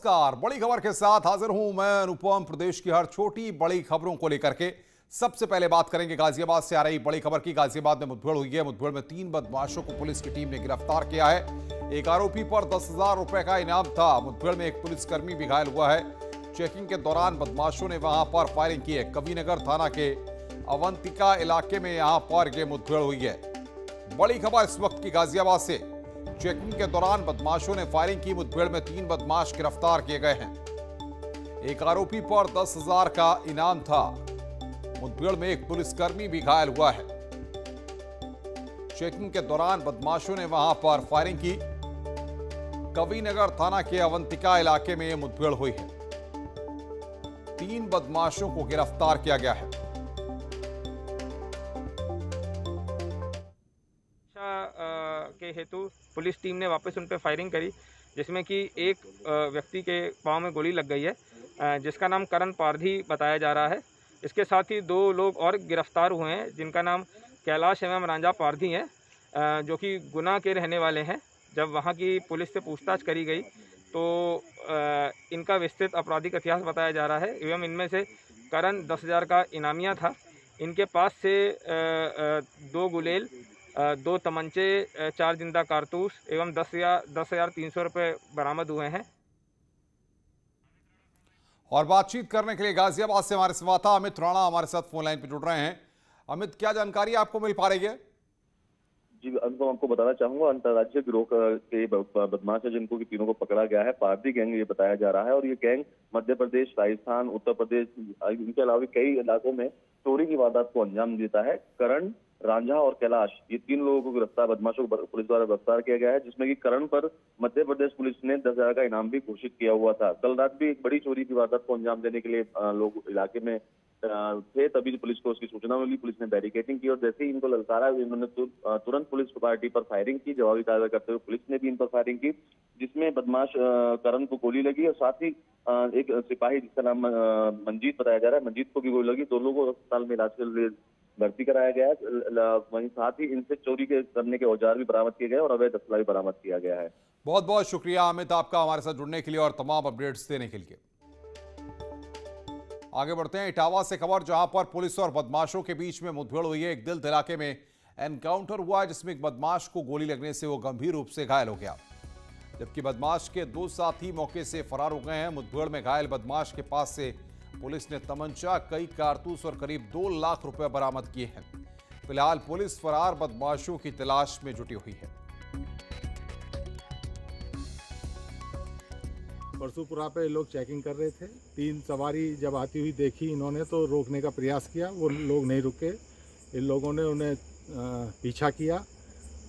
नमस्कार। बड़ी खबर के साथ हाजिर हूं मैं अनुपम। प्रदेश की हर छोटी बड़ी खबरों को लेकर के सबसे पहले बात करेंगे गाजियाबाद से आ रही बड़ी खबर की। गाजियाबाद में मुठभेड़ हुई है। मुठभेड़ में 3 बदमाशों को पुलिस की टीम ने गिरफ्तार किया है। एक आरोपी पर 10,000 रुपए का इनाम था। मुठभेड़ में एक पुलिसकर्मी भी घायल हुआ है। चेकिंग के दौरान बदमाशों ने वहां पर फायरिंग की है। कविनगर थाना के अवंतिका इलाके में यहां पर यह मुठभेड़ हुई है। बड़ी खबर इस वक्त की गाजियाबाद से। चेकिंग के दौरान बदमाशों ने फायरिंग की। मुठभेड़ में 3 बदमाश गिरफ्तार किए गए हैं। एक आरोपी पर 10,000 का इनाम था। मुठभेड़ में एक पुलिसकर्मी भी घायल हुआ है। चेकिंग के दौरान बदमाशों ने वहां पर फायरिंग की। कविनगर थाना के अवंतिका इलाके में यह मुठभेड़ हुई है। 3 बदमाशों को गिरफ्तार किया गया है। के हेतु पुलिस टीम ने वापस उन पर फायरिंग करी, जिसमें कि एक व्यक्ति के पांव में गोली लग गई है, जिसका नाम करण पारधी बताया जा रहा है। इसके साथ ही 2 लोग और गिरफ्तार हुए हैं, जिनका नाम कैलाश एवं रांझा पारधी है, जो कि गुना के रहने वाले हैं। जब वहां की पुलिस से पूछताछ करी गई तो इनका विस्तृत आपराधिक इतिहास बताया जा रहा है एवं इनमें से करण 10,000 का इनामिया था। इनके पास से 2 गुलेल, 2 तमंचे, 4 जिंदा कारतूस एवं 10,300 रुपये बरामद हुए हैं। और बातचीत करने के लिए गाजियाबाद से हमारे संवाददाता अमित राणा हमारे साथ फोन लाइन पर जुड़ रहे हैं। अमित, क्या जानकारी आपको मिल पा रही है? जी, अंततः आपको बताना चाहूंगा, अंतर्राज्यीय गिरोह के बदमाश है जिनको कि तीनों को पकड़ा गया है। पारधी गैंग ये बताया जा रहा है और ये गैंग मध्य प्रदेश, राजस्थान, उत्तर प्रदेश, इनके अलावा कई इलाकों में चोरी की वारदात को अंजाम देता है। करण, रांझा और कैलाश, ये 3 लोगों को बदमाशों को पुलिस द्वारा गिरफ्तार किया गया है, जिसमें कि करण पर मध्य प्रदेश पुलिस ने 10,000 का इनाम भी घोषित किया हुआ था। कल रात भी एक बड़ी चोरी की वारदात को अंजाम देने के लिए लोग इलाके में थे, तभी पुलिस को उसकी सूचना मिली। पुलिस ने बैरिकेडिंग की और जैसे ही इनको ललकारा, इन्होंने तुरंत पुलिस पार्टी पर फायरिंग की। जवाबी कार्रवाई करते हुए पुलिस ने भी इन पर फायरिंग की, जिसमें बदमाश करण को गोली लगी और साथ ही एक सिपाही जिसका नाम मंजीत बताया जा रहा है, मंजीत को भी गोली लगी। दोनों को अस्पताल में इलाज के लिए भर्ती कराया गया है। वहीं साथ ही इनसे चोरी करने के औजार भी बरामद किए गए और अवैध असला भी बरामद किया गया है। बहुत बहुत शुक्रिया अमित, आपका हमारे साथ जुड़ने के लिए और तमाम अपडेट्स देने के लिए। आगे बढ़ते हैं इटावा से खबर, जहां पर पुलिस और बदमाशों के बीच में मुठभेड़ हुई है। एक दिल्त इलाके में एनकाउंटर हुआ है, जिसमें एक बदमाश को गोली लगने से वो गंभीर रूप से घायल हो गया, जबकि बदमाश के 2 साथी मौके से फरार हो गए हैं। मुठभेड़ में घायल बदमाश के पास से पुलिस ने तमंचा, कई कारतूस और करीब 2 लाख रुपए बरामद किए हैं। फिलहाल पुलिस फरार बदमाशों की तलाश में जुटी हुई है। परसूपुरा पे लोग चेकिंग कर रहे थे। 3 सवारी जब आती हुई देखी इन्होंने तो रोकने का प्रयास किया, वो लोग नहीं रुके। इन लोगों ने उन्हें पीछा किया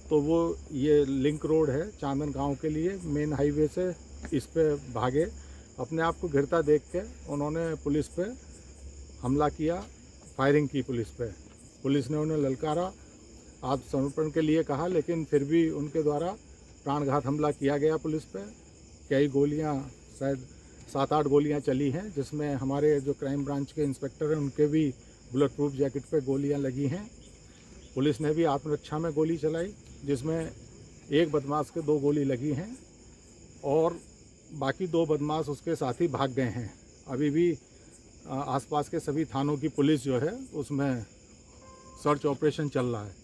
तो वो ये लिंक रोड है चांदन गांव के लिए, मेन हाईवे से इस पे भागे। अपने आप को गिरता देख के उन्होंने पुलिस पे हमला किया, फायरिंग की पुलिस पे। पुलिस ने उन्हें ललकारा, आत्मसमर्पण के लिए कहा, लेकिन फिर भी उनके द्वारा प्राणघात हमला किया गया पुलिस पे। कई गोलियां, शायद 7-8 गोलियां चली हैं, जिसमें हमारे जो क्राइम ब्रांच के इंस्पेक्टर हैं उनके भी बुलेट प्रूफ जैकेट पे गोलियां लगी हैं। पुलिस ने भी आत्मरक्षा में गोली चलाई, जिसमें एक बदमाश के 2 गोली लगी हैं और बाकी 2 बदमाश उसके साथ ही भाग गए हैं। अभी भी आसपास के सभी थानों की पुलिस जो है उसमें सर्च ऑपरेशन चल रहा है।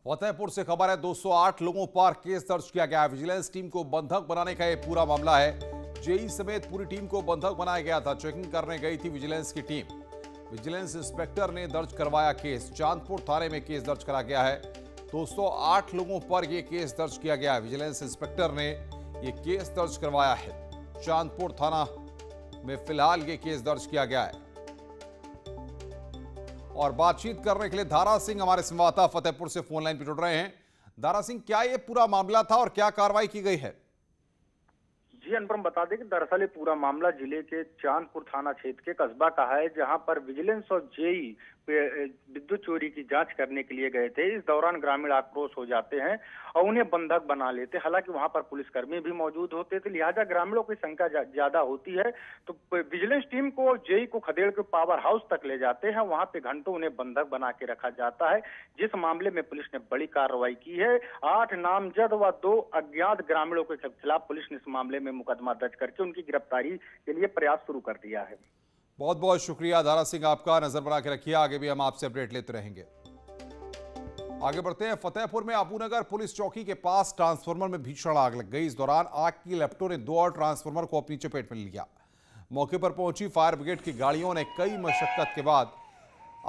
फतेहपुर से खबर है, 208 लोगों पर केस दर्ज किया गया है। विजिलेंस टीम को बंधक बनाने का यह पूरा मामला है। जेई समेत पूरी टीम को बंधक बनाया गया था। चेकिंग करने गई थी विजिलेंस की टीम। विजिलेंस इंस्पेक्टर ने दर्ज करवाया केस। चांदपुर थाने में केस दर्ज करा गया है। 208 लोगों पर यह केस दर्ज किया गया है। विजिलेंस इंस्पेक्टर ने यह केस दर्ज करवाया है। चांदपुर थाना में फिलहाल यह केस दर्ज किया गया है। और बातचीत करने के लिए दारा सिंह हमारे संवाददाता फतेहपुर से फोन लाइन पर जुड़ रहे हैं। दारा सिंह, क्या ये पूरा मामला था और क्या कार्रवाई की गई है? जी अनुपम, बता दें कि दरअसल ये पूरा मामला जिले के चांदपुर थाना क्षेत्र के कस्बा का है, जहां पर विजिलेंस और जेई विद्युत चोरी की जांच करने के लिए गए थे। इस दौरान ग्रामीण आक्रोश हो जाते हैं और उन्हें बंधक बना लेते। हालांकि वहां पर पुलिसकर्मी भी मौजूद होते थे, लिहाजा ग्रामीणों की संख्या ज्यादा होती है तो विजिलेंस टीम को जेई को खदेड़ के पावर हाउस तक ले जाते हैं। वहां पे घंटों उन्हें बंधक बना के रखा जाता है, जिस मामले में पुलिस ने बड़ी कार्रवाई की है। 8 नामजद व 2 अज्ञात ग्रामीणों के खिलाफ पुलिस ने इस मामले में मुकदमा दर्ज करके उनकी गिरफ्तारी के लिए प्रयास शुरू कर दिया है। बहुत बहुत शुक्रिया दारा सिंह, आपका। नजर बना के रखिए, आगे भी हम आपसे अपडेट लेते रहेंगे। आगे बढ़ते हैं। फतेहपुर में अबूनगर पुलिस चौकी के पास ट्रांसफार्मर में भीषण आग लग गई। इस दौरान आग की लपटों ने 2 और ट्रांसफार्मर को अपनी चपेट में लिया। मौके पर पहुंची फायर ब्रिगेड की गाड़ियों ने कई मशक्कत के बाद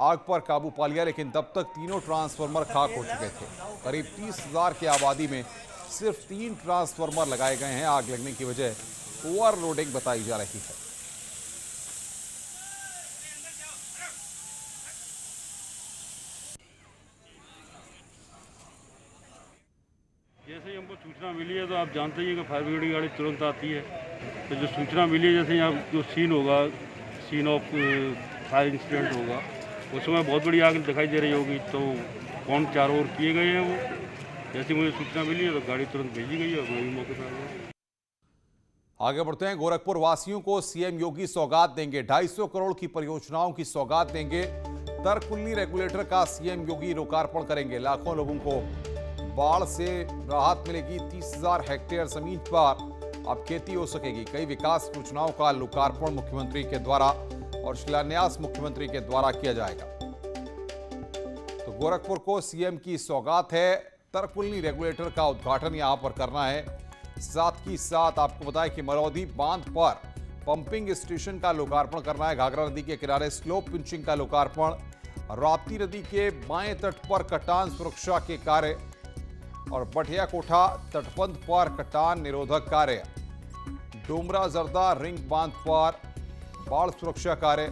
आग पर काबू पा लिया, लेकिन तब तक तीनों ट्रांसफार्मर खाक हो चुके थे। करीब 30,000 की आबादी में सिर्फ 3 ट्रांसफार्मर लगाए गए हैं। आग लगने की वजह ओवरलोडिंग बताई जा रही है। जैसे ही हमको सूचना मिली है, तो आप जानते ही हैं कि फायर ब्रिगेड की गाड़ी तुरंत आती है। तो जो सूचना मिली है, जैसे यहाँ जो सीन होगा, सीन ऑफ फायर इंसिडेंट होगा, उस समय बहुत बड़ी आग दिखाई दे रही होगी। तो पॉइंट 4 ओवर किए गए हैं। वो जैसे मुझे सूचना मिली है तो गाड़ी तुरंत भेजी गई है और मैं भी मौके पर आ गया। आगे बढ़ते हैं। गोरखपुर वासियों को सीएम योगी सौगात देंगे। 250 करोड़ की परियोजनाओं की सौगात देंगे। तरकुलनी रेगुलेटर का सीएम योगी लोकार्पण करेंगे। लाखों लोगों को बाढ़ से राहत मिलेगी। 30,000 हेक्टेयर जमीन पर अब खेती हो सकेगी। कई विकास योजनाओं का लोकार्पण मुख्यमंत्री के द्वारा और शिलान्यास मुख्यमंत्री के द्वारा किया जाएगा। तो गोरखपुर को सीएम की सौगात है। तरकुलनी रेगुलेटर का उद्घाटन यहां पर करना है। साथ ही साथ आपको बताएं कि मरौदी बांध पर पंपिंग स्टेशन का लोकार्पण करना है। घाघरा नदी के किनारे स्लोप पिंचिंग का लोकार्पण। राप्ती नदी के बाएं तट पर कटान सुरक्षा के कार्य और बठिया कोठा तटबंध पर कटान निरोधक कार्य। डोमरा जर्दा रिंग बांध पर बाढ़ सुरक्षा कार्य।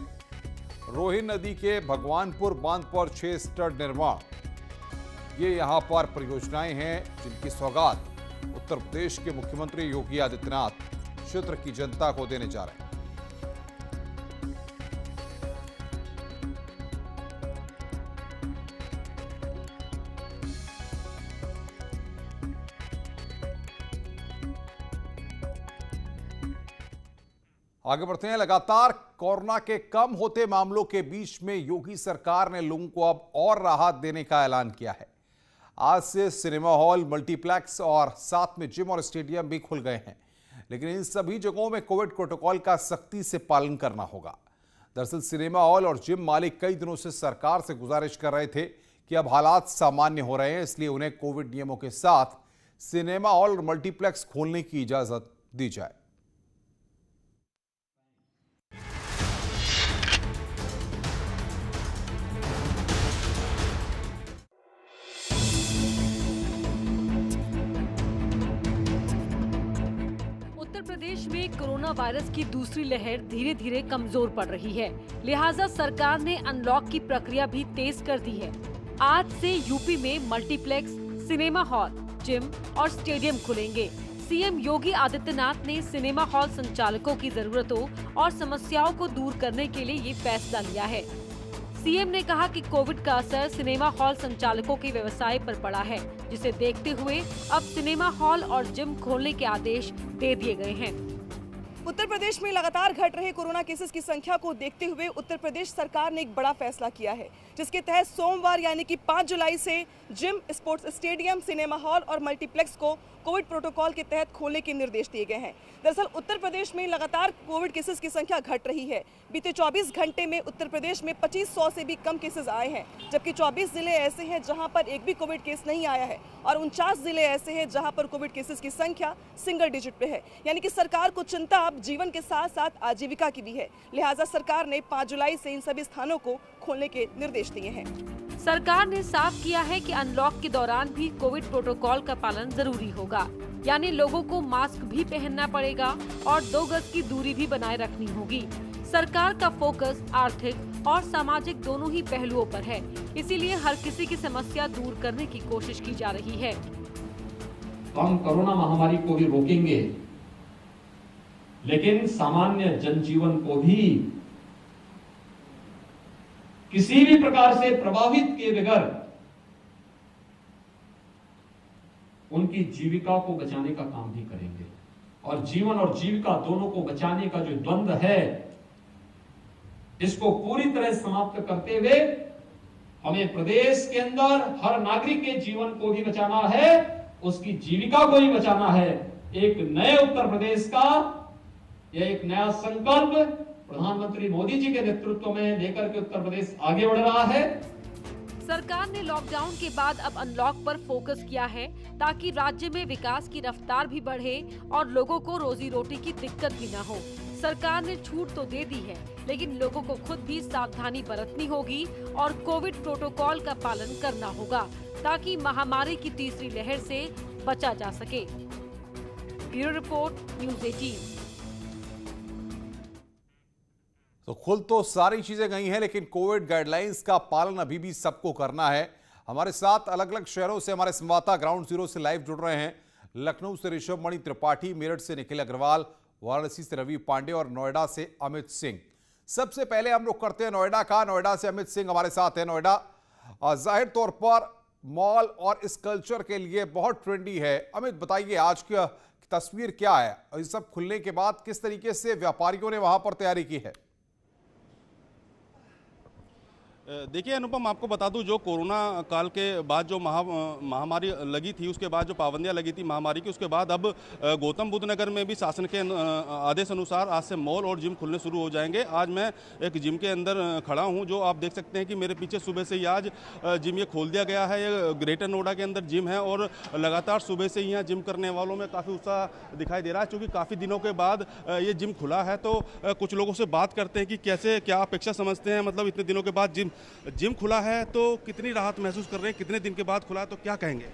रोहिन नदी के भगवानपुर बांध पर 6 स्टड निर्माण। ये यहां पर परियोजनाएं हैं जिनकी सौगात उत्तर प्रदेश के मुख्यमंत्री योगी आदित्यनाथ क्षेत्र की जनता को देने जा रहे हैं। आगे बढ़ते हैं। लगातार कोरोना के कम होते मामलों के बीच में योगी सरकार ने लोगों को अब और राहत देने का ऐलान किया है। आज से सिनेमा हॉल, मल्टीप्लेक्स और साथ में जिम और स्टेडियम भी खुल गए हैं, लेकिन इन सभी जगहों में कोविड प्रोटोकॉल का सख्ती से पालन करना होगा। दरअसल सिनेमा हॉल और जिम मालिक कई दिनों से सरकार से गुजारिश कर रहे थे कि अब हालात सामान्य हो रहे हैं, इसलिए उन्हें कोविड नियमों के साथ सिनेमा हॉल और मल्टीप्लेक्स खोलने की इजाजत दी जाए। उत्तर प्रदेश में कोरोना वायरस की दूसरी लहर धीरे धीरे कमजोर पड़ रही है, लिहाजा सरकार ने अनलॉक की प्रक्रिया भी तेज कर दी है। आज से यूपी में मल्टीप्लेक्स, सिनेमा हॉल, जिम और स्टेडियम खुलेंगे। सीएम योगी आदित्यनाथ ने सिनेमा हॉल संचालकों की जरूरतों और समस्याओं को दूर करने के लिए ये फैसला लिया है। सीएम ने कहा कि कोविड का असर सिनेमा हॉल संचालकों के व्यवसाय पर पड़ा है, जिसे देखते हुए अब सिनेमा हॉल और जिम खोलने के आदेश दे दिए गए हैं। उत्तर प्रदेश में लगातार घट रहे कोरोना केसेस की संख्या को देखते हुए उत्तर प्रदेश सरकार ने एक बड़ा फैसला किया है, जिसके तहत सोमवार यानी कि 5 जुलाई से gym, sports stadium, cinema hall और मल्टीप्लेक्स को कोविड प्रोटोकॉल के तहत खोलने के निर्देश दिए गए हैं। दरअसल उत्तर प्रदेश में लगातार कोविड केसेस की संख्या घट रही है। बीते 24 घंटे में उत्तर प्रदेश में 2500 से भी कम केसेस आए हैं, जबकि 24 जिले ऐसे हैं जहां पर एक भी कोविड केस नहीं आया है और 49 जिले ऐसे हैं जहां पर कोविड केसेस की संख्या सिंगल डिजिट पे है। यानी कि सरकार को चिंता अब जीवन के साथ साथ आजीविका की भी है, लिहाजा सरकार ने 5 जुलाई से इन सभी स्थानों को खोलने के निर्देश दिए हैं। सरकार ने साफ किया है कि अनलॉक के दौरान भी कोविड प्रोटोकॉल का पालन जरूरी होगा, यानी लोगों को मास्क भी पहनना पड़ेगा और 2 गज की दूरी भी बनाए रखनी होगी। सरकार का फोकस आर्थिक और सामाजिक दोनों ही पहलुओं पर है, इसीलिए हर किसी की समस्या दूर करने की कोशिश की जा रही है। हम कोरोना महामारी को भी रोकेंगे, लेकिन सामान्य जनजीवन को भी किसी भी प्रकार से प्रभावित किए बगैर उनकी जीविका को बचाने का काम भी करेंगे। और जीवन और जीविका दोनों को बचाने का जो द्वंद्व है, इसको पूरी तरह समाप्त करते हुए हमें प्रदेश के अंदर हर नागरिक के जीवन को भी बचाना है, उसकी जीविका को भी बचाना है एक नए उत्तर प्रदेश का यह एक नया संकल्प प्रधानमंत्री मोदी जी के नेतृत्व में लेकर के उत्तर प्रदेश आगे बढ़ रहा है। सरकार ने लॉकडाउन के बाद अब अनलॉक पर फोकस किया है ताकि राज्य में विकास की रफ्तार भी बढ़े और लोगों को रोजी रोटी की दिक्कत भी न हो। सरकार ने छूट तो दे दी है, लेकिन लोगों को खुद भी सावधानी बरतनी होगी और कोविड प्रोटोकॉल का पालन करना होगा ताकि महामारी की तीसरी लहर से बचा जा सके। Bureau report, news 18। तो खुल तो सारी चीजें गई हैं, लेकिन कोविड गाइडलाइंस का पालन अभी भी सबको करना है। हमारे साथ अलग अलग शहरों से हमारे संवाददाता ग्राउंड जीरो से लाइव जुड़ रहे हैं। लखनऊ से ऋषभ मणि त्रिपाठी, मेरठ से निखिल अग्रवाल, वाराणसी से रवि पांडे और नोएडा से अमित सिंह। सबसे पहले हम लोग करते हैं नोएडा का। नोएडा से अमित सिंह हमारे साथ है। नोएडा जाहिर तौर पर मॉल और इस कल्चर के लिए बहुत ट्रेंडी है। अमित, बताइए आज की तस्वीर क्या है और इस सब खुलने के बाद किस तरीके से व्यापारियों ने वहां पर तैयारी की है? देखिए अनुपम, आपको बता दूं, जो कोरोना काल के बाद जो महामारी लगी थी, उसके बाद जो पाबंदियां लगी थी महामारी की, उसके बाद अब गौतम बुद्ध नगर में भी शासन के आदेश अनुसार आज से मॉल और जिम खुलने शुरू हो जाएंगे। आज मैं एक जिम के अंदर खड़ा हूं, जो आप देख सकते हैं कि मेरे पीछे सुबह से ही आज जिम ये खोल दिया गया है। ये ग्रेटर नोएडा के अंदर जिम है और लगातार सुबह से ही यहाँ जिम करने वालों में काफ़ी उत्साह दिखाई दे रहा है। क्योंकि काफ़ी दिनों के बाद ये जिम खुला है, तो कुछ लोगों से बात करते हैं कि कैसे क्या अपेक्षा समझते हैं, मतलब इतने दिनों के बाद जिम खुला है तो कितनी राहत महसूस कर रहे हैं, कितने दिन के बाद खुला है तो क्या कहेंगे?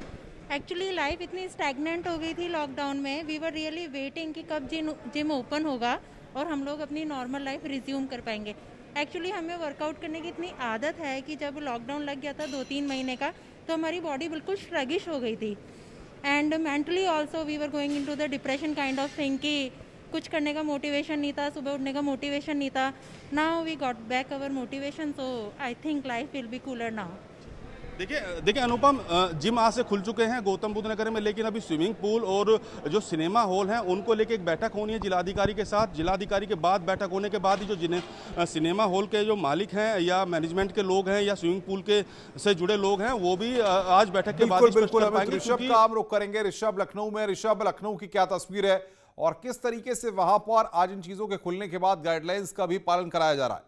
एक्चुअली लाइफ इतनी स्टैग्नेंट हो गई थी लॉकडाउन में, वी वर रियली वेटिंग कि कब जिम ओपन होगा और हम लोग अपनी नॉर्मल लाइफ रिज्यूम कर पाएंगे। एक्चुअली हमें वर्कआउट करने की इतनी आदत है कि जब लॉकडाउन लग गया था 2-3 महीने का, तो हमारी बॉडी बिल्कुल स्ट्रगिश हो गई थी and mentally also we were going into the depression kind of thing कि कुछ करने का मोटिवेशन नहीं था, सुबह उठने का मोटिवेशन नहीं था। Now we got back our motivation, so I think life will be cooler now. देखिए अनुपम, जिम आज से खुल चुके हैं गौतम बुद्ध नगर में, लेकिन अभी स्विमिंग पूल और जो सिनेमा हॉल हैं उनको लेके एक बैठक होनी है जिलाधिकारी के साथ। जिलाधिकारी के बाद बैठक होने के बाद ही जो जिन्हें सिनेमा हॉल के जो मालिक हैं या मैनेजमेंट के लोग हैं या स्विमिंग पूल के से जुड़े लोग हैं, वो भी आज बैठक के बाद ऋषभ का हम रुख करेंगे। ऋषभ लखनऊ में, ऋषभ लखनऊ की क्या तस्वीर है और किस तरीके से वहां पर आज इन चीजों के खुलने के बाद गाइडलाइंस का भी पालन कराया जा रहा है?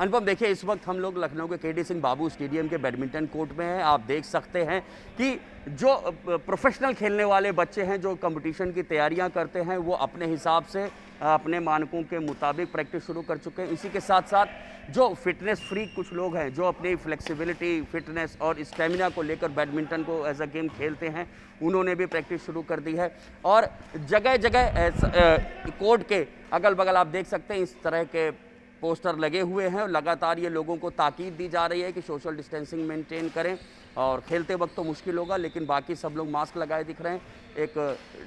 अनुपम, देखिए इस वक्त हम लोग लखनऊ के केडी सिंह बाबू स्टेडियम के बैडमिंटन कोर्ट में हैं। आप देख सकते हैं कि जो प्रोफेशनल खेलने वाले बच्चे हैं, जो कंपटीशन की तैयारियां करते हैं, वो अपने हिसाब से अपने मानकों के मुताबिक प्रैक्टिस शुरू कर चुके हैं। इसी के साथ साथ जो फिटनेस फ्रीक कुछ लोग हैं, जो अपनी फ्लेक्सिबिलिटी, फिटनेस और स्टेमिना को लेकर बैडमिंटन को एज अ गेम खेलते हैं, उन्होंने भी प्रैक्टिस शुरू कर दी है। और जगह जगह कोर्ट के अगल बगल आप देख सकते हैं इस तरह के पोस्टर लगे हुए हैं और लगातार ये लोगों को ताकीद दी जा रही है कि सोशल डिस्टेंसिंग मेंटेन करें और खेलते वक्त तो मुश्किल होगा, लेकिन बाकी सब लोग मास्क लगाए दिख रहे हैं। एक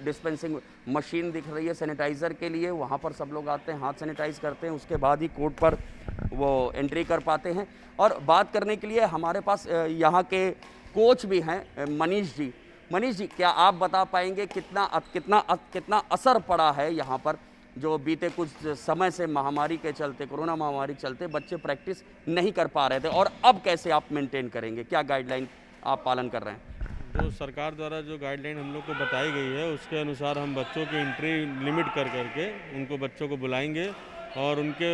डिस्पेंसिंग मशीन दिख रही है सैनिटाइज़र के लिए, वहाँ पर सब लोग आते हैं, हाथ सैनिटाइज करते हैं, उसके बाद ही कोर्ट पर वो एंट्री कर पाते हैं। और बात करने के लिए हमारे पास यहाँ के कोच भी हैं, मनीष जी। मनीष जी, क्या आप बता पाएंगे कितना असर पड़ा है यहाँ पर, जो बीते कुछ समय से महामारी के चलते, कोरोना महामारी के चलते बच्चे प्रैक्टिस नहीं कर पा रहे थे, और अब कैसे आप मेंटेन करेंगे, क्या गाइडलाइन आप पालन कर रहे हैं? जो सरकार द्वारा जो गाइडलाइन हम लोग को बताई गई है, उसके अनुसार हम बच्चों की एंट्री लिमिट कर करके उनको बच्चों को बुलाएंगे और उनके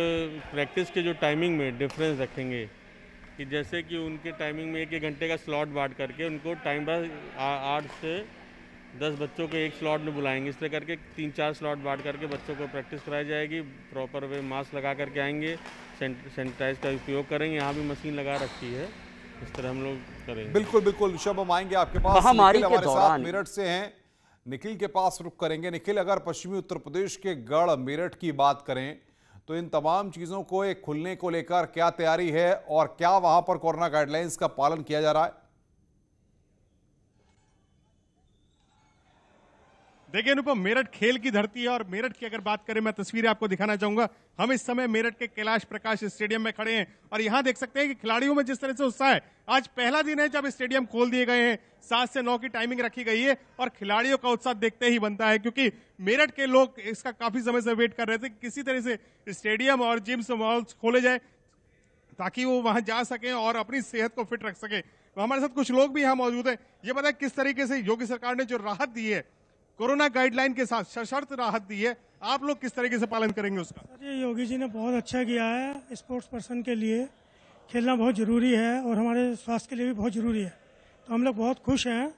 प्रैक्टिस के जो टाइमिंग में डिफरेंस रखेंगे कि जैसे कि उनके टाइमिंग में 1-1 घंटे का स्लॉट बांट करके उनको टाइम पर 8 से 10 बच्चों को एक स्लॉट में बुलाएंगे। इस तरह करके 3-4 स्लॉट बांट करके बच्चों को प्रैक्टिस कराई जाएगी। प्रॉपर वे मास्क लगा करके आएंगे, सैनिटाइज का उपयोग करेंगे, यहाँ भी मशीन लगा रखी है, इस तरह हम लोग करेंगे। बिल्कुल बिल्कुल ऋषभ, हम आएंगे आपके पास। महामारी हमारे साथ मेरठ से हैं, निखिल के पास रुख करेंगे। निखिल, अगर पश्चिमी उत्तर प्रदेश के गढ़ मेरठ की बात करें तो इन तमाम चीजों को एक खुलने को लेकर क्या तैयारी है और क्या वहां पर कोरोना गाइडलाइंस का पालन किया जा रहा है? देखिए अनुपम, मेरठ खेल की धरती है और मेरठ की अगर बात करें, मैं तस्वीरें आपको दिखाना चाहूंगा। हम इस समय मेरठ के कैलाश प्रकाश स्टेडियम में खड़े हैं और यहां देख सकते हैं कि खिलाड़ियों में जिस तरह से उत्साह है। आज पहला दिन है जब स्टेडियम खोल दिए गए हैं, 7 से 9 की टाइमिंग रखी गई है और खिलाड़ियों का उत्साह देखते ही बनता है, क्योंकि मेरठ के लोग इसका काफी समय से वेट कर रहे थे, किसी तरह से स्टेडियम और जिम्स मॉल्स खोले जाए ताकि वो वहां जा सकें और अपनी सेहत को फिट रख सके। हमारे साथ कुछ लोग भी यहाँ मौजूद हैं। ये बताएं किस तरीके से योगी सरकार ने जो राहत दी है, कोरोना गाइडलाइन के साथ सशर्त राहत दी है, आप लोग किस तरीके से पालन करेंगे उसका? सर, ये योगी जी ने बहुत अच्छा किया है। स्पोर्ट्स पर्सन के लिए खेलना बहुत ज़रूरी है और हमारे स्वास्थ्य के लिए भी बहुत ज़रूरी है। तो हम लोग बहुत खुश हैं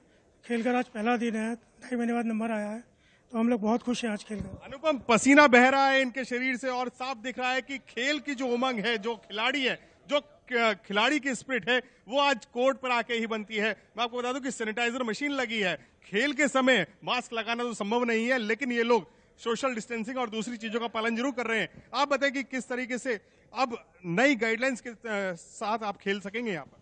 खेलकर। आज पहला दिन है, 2.5 महीने बाद नंबर आया है, तो हम लोग बहुत खुश हैं आज खेलकर। अनुपम, पसीना बह रहा है इनके शरीर से और साफ दिख रहा है कि खेल की जो उमंग है, जो खिलाड़ी है, जो खिलाड़ी की स्पिरिट है, वो आज कोर्ट पर आके ही बनती है। मैं आपको बता दूं कि सैनिटाइजर मशीन लगी है। खेल के समय मास्क लगाना तो संभव नहीं है, लेकिन ये लोग सोशल डिस्टेंसिंग और दूसरी चीजों का पालन जरूर कर रहे हैं। आप बताएं कि किस तरीके से अब नई गाइडलाइंस के साथ आप खेल सकेंगे यहाँ पर?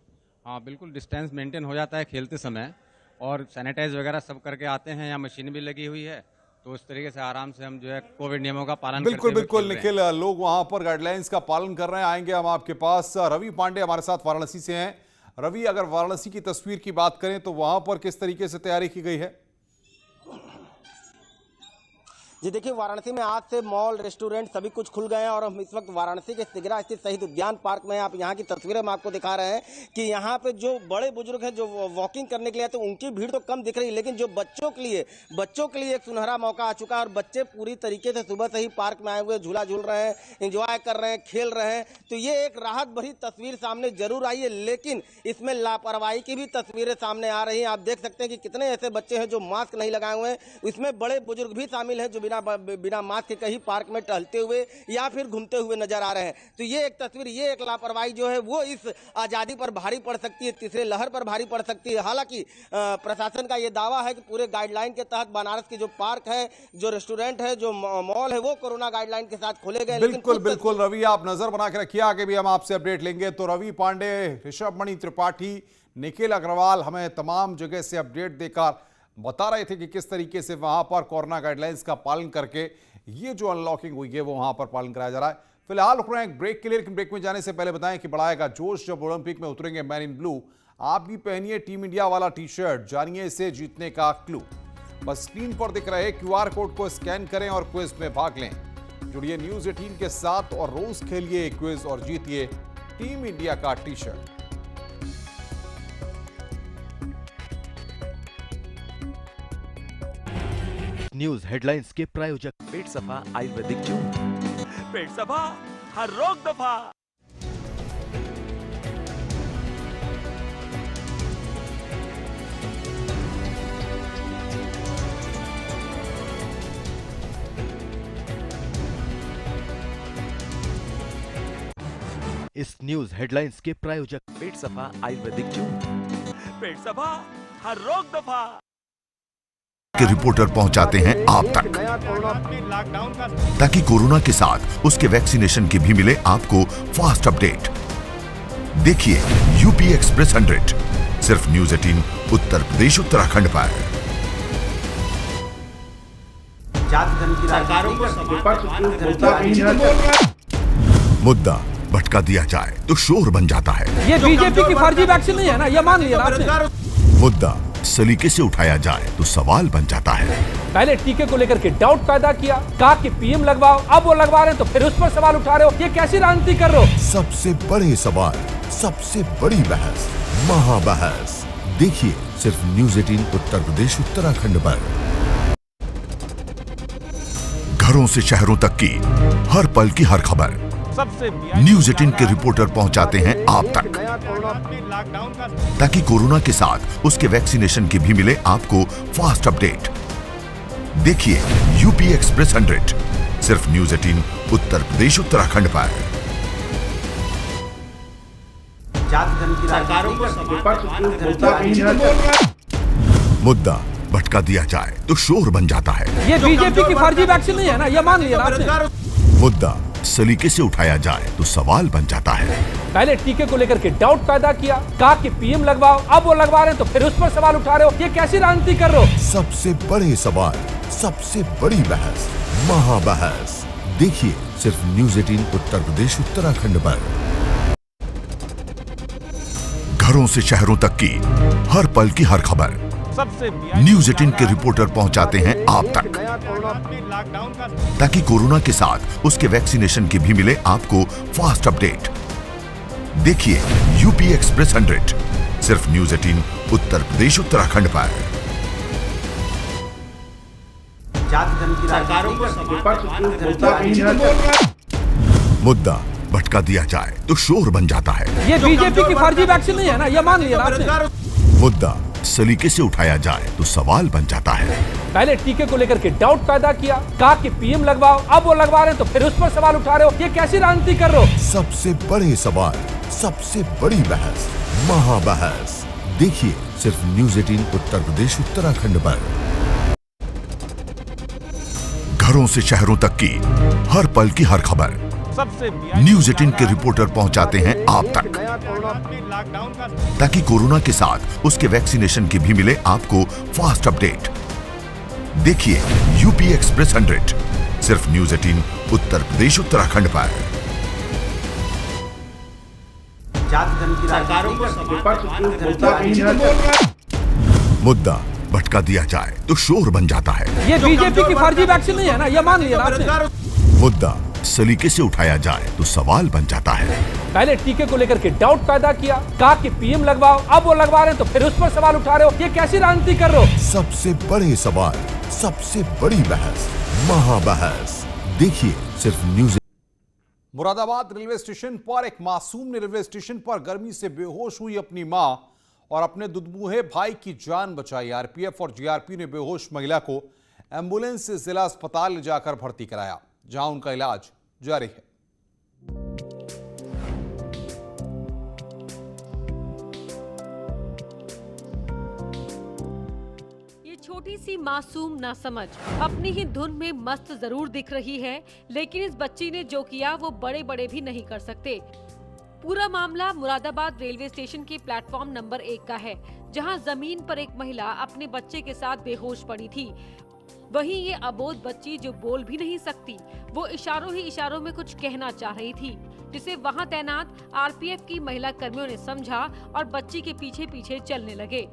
हाँ, बिल्कुल डिस्टेंस मेंटेन हो जाता है खेलते समय, और सैनिटाइज वगैरह सब करके आते हैं। यहाँ मशीन भी लगी हुई है, तो उस तरीके से आराम से हम जो है कोविड नियमों का पालन बिल्कुल बिल्कुल निखिल, लोग वहां पर गाइडलाइंस का पालन कर रहे हैं। आएंगे हम आपके पास। रवि पांडे हमारे साथ वाराणसी से हैं। रवि, अगर वाराणसी की तस्वीर की बात करें तो वहां पर किस तरीके से तैयारी की गई है? जी देखिए, वाराणसी में आज से मॉल, रेस्टोरेंट सभी कुछ खुल गए हैं और हम इस वक्त वाराणसी के सिगरा स्थित शहीद उद्यान पार्क में हैं। आप यहाँ की तस्वीरें हम आपको दिखा रहे हैं कि यहाँ पे जो बड़े बुजुर्ग हैं जो वॉकिंग करने के लिए आते हैं, उनकी भीड़ तो कम दिख रही है, लेकिन जो बच्चों के लिए एक सुनहरा मौका आ चुका है और बच्चे पूरी तरीके से सुबह से ही पार्क में आए हुए झूला झूल रहे हैं, इंजॉय कर रहे हैं, खेल रहे हैं। तो ये एक राहत भरी तस्वीर सामने जरूर आई है, लेकिन इसमें लापरवाही की भी तस्वीरें सामने आ रही हैं। आप देख सकते हैं कि कितने ऐसे बच्चे हैं जो मास्क नहीं लगाए हुए हैं, इसमें बड़े बुजुर्ग भी शामिल हैं जो बिना मास्क के कहीं पार्क में टहलते हुए या फिर घूमते हुए नजर आ रहे हैं। तो ये एक तस्वीर, ये एक लापरवाही जो है वो इस आजादी पर भारी पड़ सकती है, तीसरे लहर पर भारी पड़ सकती है। हालांकि प्रशासन का ये दावा है कि पूरे गाइडलाइन के तहत बनारस की जो पार्क है, जो रेस्टोरेंट है, जो मॉल है, वो कोरोना गाइडलाइन के साथ खोले गए। बिल्कुल बिल्कुल रवि, आप नजर बना के रखिए, आगे भी हम आपसे अपडेट लेंगे। तो रवि पांडे, ऋषभ मणि त्रिपाठी, निखिल अग्रवाल हमें तमाम जगह से अपडेट देकर बता रहे थे कि किस तरीके से वहां पर कोरोना गाइडलाइंस का पालन करके ये जो अनलॉकिंग हुई है वो वहां पर पालन कराया जा रहा है। फिलहाल रुक रहे हैं एक ब्रेक के लिए, लेकिन ब्रेक में जाने से पहले बताएं कि बढ़ाएगा जोश जब ओलंपिक में उतरेंगे मैन इन ब्लू। आप भी पहनिए टीम इंडिया वाला टी शर्ट, जानिए इसे जीतने का क्लू। बस स्क्रीन पर दिख रहे QR कोड को स्कैन करें और क्विज में भाग लें। जुड़िए न्यूज 18 के साथ और रोज खेलिए क्विज और जीतिए टीम इंडिया का टी शर्ट। न्यूज हेडलाइंस के प्रायोजक पेट सफा आयुर्वेदिक चूर्ण, पेट सफा हर रोग दफा। इस न्यूज हेडलाइंस के प्रायोजक पेट सफा आयुर्वेदिक चूर्ण, पेट सफा हर रोग दफा के रिपोर्टर पहुंचाते हैं आप तक, ताकि कोरोना के साथ उसके वैक्सीनेशन की भी मिले आपको फास्ट अपडेट। देखिए यूपी एक्सप्रेस 100 सिर्फ न्यूज 18 उत्तर प्रदेश उत्तराखंड पर। मुद्दा भटका दिया जाए तो शोर बन जाता है। ये बीजेपी की फर्जी वैक्सीन नहीं है ना, ये मान लिया आपने। मुद्दा सलीके से उठाया जाए तो सवाल बन जाता है। पहले टीके को लेकर के डाउट पैदा किया, कहा कि पीएम लगवाओ, अब वो लगवा रहे हैं तो फिर उस पर सवाल उठा रहे हो। ये कैसी राजनीति कर रहे हो? सबसे बड़े सवाल, सबसे बड़ी बहस, महाबहस देखिए सिर्फ न्यूज 18 उत्तर प्रदेश उत्तराखंड पर। घरों से शहरों तक की हर पल की हर खबर न्यूज 18 के रिपोर्टर पहुंचाते हैं आप तक, ताकि कोरोना के साथ उसके वैक्सीनेशन की भी मिले आपको फास्ट अपडेट। देखिए यूपी एक्सप्रेस 100 सिर्फ न्यूज 18 उत्तर प्रदेश उत्तराखंड पर। मुद्दा भटका दिया जाए तो शोर बन जाता है। ये बीजेपी की फर्जी वैक्सीन नहीं है ना, ये मान लिया आपने। मुद्दा सलीके से उठाया जाए तो सवाल बन जाता है। पहले टीके को लेकर के डाउट पैदा किया, कहा कि पीएम लगवाओ, अब वो लगवा रहे हैं तो फिर उस पर सवाल उठा रहे हो। ये कैसी राजनीति कर रहे हो? सबसे बड़े सवाल, सबसे बड़ी बहस, महाबहस देखिए सिर्फ न्यूज 18 उत्तर प्रदेश उत्तराखंड पर। घरों से शहरों तक की हर पल की हर खबर न्यूज 18 के रिपोर्टर पहुंचाते हैं आप तक, ताकि कोरोना के साथ उसके वैक्सीनेशन की भी मिले आपको फास्ट अपडेट। देखिए यूपी एक्सप्रेस 100 सिर्फ न्यूज 18 उत्तर प्रदेश उत्तराखंड पर। मुद्दा भटका दिया जाए तो शोर बन जाता है। ये बीजेपी की फर्जी वैक्सीन नहीं है ना, ये मान लिया ना आपने। मुद्दा सलीके से उठाया जाए तो सवाल बन जाता है। पहले टीके को लेकर के डाउट पैदा किया, कहा कि पीएम लगवाओ, अब वो लगवा रहे हैं तो फिर उस पर सवाल उठा रहे हो, ये कैसी राजनीति कर रहे हो? सबसे बड़े सवाल, सबसे बड़ी बहस, महाबहस देखिए सिर्फ न्यूज 18 उत्तर प्रदेश उत्तराखंड पर। घरों से शहरों तक की हर पल की हर खबर न्यूज 18 के रिपोर्टर पहुंचाते हैं आप तक, ताकि कोरोना के साथ उसके वैक्सीनेशन की भी मिले आपको फास्ट अपडेट। देखिए यूपी एक्सप्रेस 100 सिर्फ न्यूज 18 उत्तर प्रदेश उत्तराखंड पर। मुद्दा भटका दिया जाए तो शोर बन जाता है। ये बीजेपी की फर्जी वैक्सीन नहीं है ना, ये मान लिया ना आपने। मुद्दा सलीके से उठाया जाए तो सवाल बन जाता है। पहले टीके को लेकर के डाउट पैदा किया, कहा कि पीएम लगवाओ, अब वो लगवा रहे हैं तो फिर उस पर सवाल उठा रहे हो, ये कैसी राजनीति कर रहे हो? सबसे बड़े सवाल, सबसे बड़ी बहस, महाबहस देखिए सिर्फ न्यूज। मुरादाबाद रेलवे स्टेशन पर एक मासूम ने रेलवे स्टेशन पर गर्मी से बेहोश हुई अपनी मां और अपने दुधमुहे भाई की जान बचाई। आरपीएफ और जीआरपी ने बेहोश महिला को एम्बुलेंस से जिला अस्पताल ले जाकर भर्ती कराया, जहां उनका इलाज जारी है। ये छोटी सी मासूम नासमझ अपनी ही धुन में मस्त जरूर दिख रही है, लेकिन इस बच्ची ने जो किया वो बड़े बड़े भी नहीं कर सकते। पूरा मामला मुरादाबाद रेलवे स्टेशन के प्लेटफॉर्म नंबर 1 का है, जहां जमीन पर एक महिला अपने बच्चे के साथ बेहोश पड़ी थी। वहीं ये अबोध बच्ची जो बोल भी नहीं सकती, वो इशारों ही इशारों में कुछ कहना चाह रही थी, जिसे वहां तैनात आरपीएफ की महिला कर्मियों ने समझा और बच्ची के पीछे पीछे चलने लगे।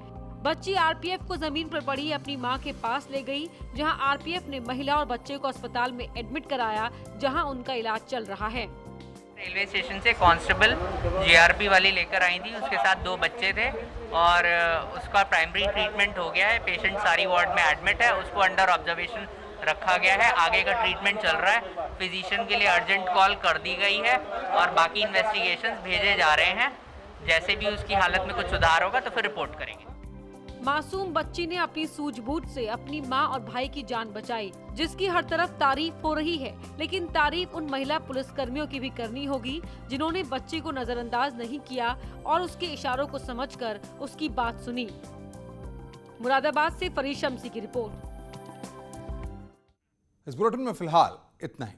बच्ची आरपीएफ को जमीन पर पड़ी अपनी मां के पास ले गई, जहां आरपीएफ ने महिला और बच्चे को अस्पताल में एडमिट कराया, जहां उनका इलाज चल रहा है। रेलवे स्टेशन से कांस्टेबल जीआरपी वाली लेकर आई थी, उसके साथ 2 बच्चे थे और उसका प्राइमरी ट्रीटमेंट हो गया है। पेशेंट सारी वार्ड में एडमिट है, उसको अंडर ऑब्जर्वेशन रखा गया है। आगे का ट्रीटमेंट चल रहा है। फिजिशियन के लिए अर्जेंट कॉल कर दी गई है और बाकी इन्वेस्टिगेशंस भेजे जा रहे हैं। जैसे भी उसकी हालत में कुछ सुधार होगा तो फिर रिपोर्ट करेंगे। मासूम बच्ची ने अपनी सूझबूझ से अपनी मां और भाई की जान बचाई, जिसकी हर तरफ तारीफ हो रही है। लेकिन तारीफ उन महिला पुलिस कर्मियों की भी करनी होगी, जिन्होंने बच्ची को नजरअंदाज नहीं किया और उसके इशारों को समझकर उसकी बात सुनी। मुरादाबाद से फरीद शम्सी की रिपोर्ट। इस बुलेटिन में फिलहाल इतना ही।